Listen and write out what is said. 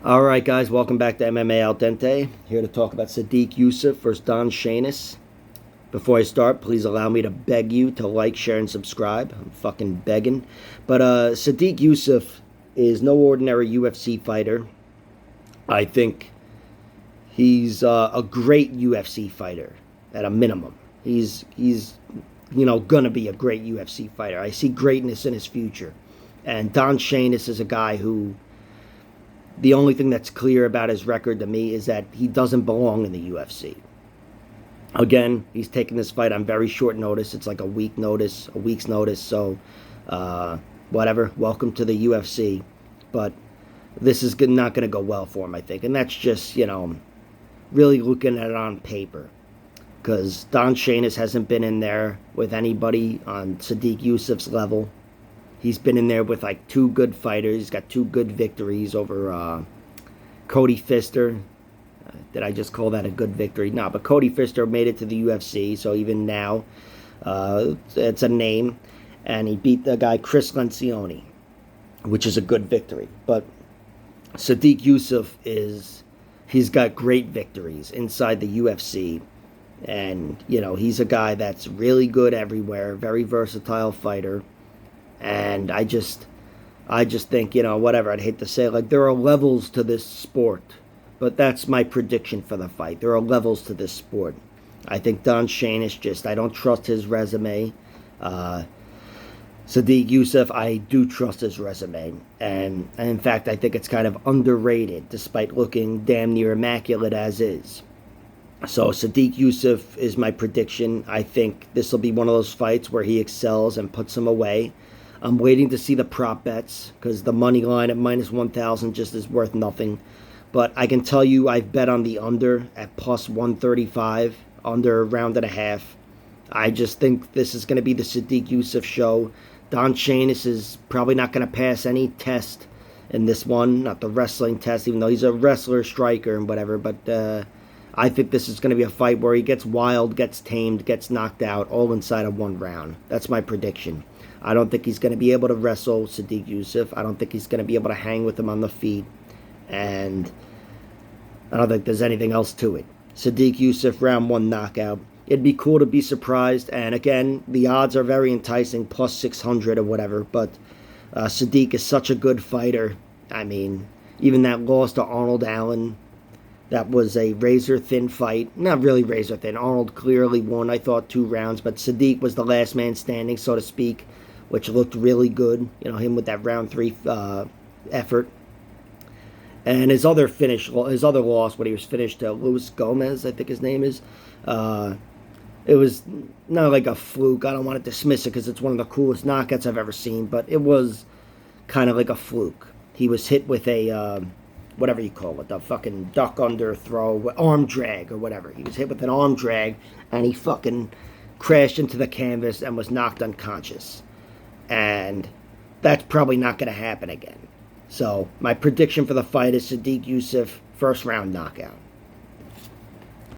All right, guys, welcome back to MMA Al Dente. Here to talk about Sodiq Yusuff versus Don Shainis. Before I start, please allow me to beg you to like, share, and subscribe. I'm fucking begging. But Sodiq Yusuff is no ordinary UFC fighter. I think he's a great UFC fighter at a minimum. He's gonna be a great UFC fighter. I see greatness in his future. And Don Shainis is a guy who the only thing that's clear about his record to me is that he doesn't belong in the UFC. Again, he's taking this fight on very short notice. It's like a week's notice. So, whatever. Welcome to the UFC. But this is not going to go well for him, I think. And that's just, really looking at it on paper. Because Don Shainis hasn't been in there with anybody on Sodiq Yusuff's level. He's been in there with like two good fighters. He's got two good victories over Cody Pfister. Did I just call that a good victory? No, but Cody Pfister made it to the UFC, so even now it's a name. And he beat the guy Chris Lencioni, which is a good victory. But Sodiq Yusuff he's got great victories inside the UFC. And, he's a guy that's really good everywhere, very versatile fighter. And I just think, whatever, I'd hate to say it, like, there are levels to this sport. But that's my prediction for the fight. There are levels to this sport. I think Don Shainis I don't trust his resume. Sodiq Yusuff, I do trust his resume. And in fact, I think it's kind of underrated, despite looking damn near immaculate as is. So Sodiq Yusuff is my prediction. I think this will be one of those fights where he excels and puts him away. I'm waiting to see the prop bets because the money line at minus 1,000 just is worth nothing. But I can tell you I've bet on the under at plus 135, under a round and a half. I just think this is going to be the Sodiq Yusuff show. Don Shainis is probably not going to pass any test in this one, not the wrestling test, even though he's a wrestler, striker, and whatever. But I think this is going to be a fight where he gets wild, gets tamed, gets knocked out, all inside of one round. That's my prediction. I don't think he's going to be able to wrestle Sodiq Yusuff. I don't think he's going to be able to hang with him on the feet. And I don't think there's anything else to it. Sodiq Yusuff, round one knockout. It'd be cool to be surprised. And again, the odds are very enticing, plus 600 or whatever. But Sodiq is such a good fighter. I mean, even that loss to Arnold Allen, that was a razor-thin fight. Not really razor-thin. Arnold clearly won, I thought, 2 rounds. But Sodiq was the last man standing, so to speak, which looked really good. Him with that round 3 effort. And his other loss, when he was finished to Luis Gomez, I think his name is, it was not like a fluke. I don't want to dismiss it because it's one of the coolest knockouts I've ever seen, but it was kind of like a fluke. He was hit with a, whatever you call it, the fucking duck under throw, arm drag or whatever. He was hit with an arm drag, and he fucking crashed into the canvas and was knocked unconscious. And that's probably not going to happen again. So my prediction for the fight is Sodiq Yusuff, first round knockout.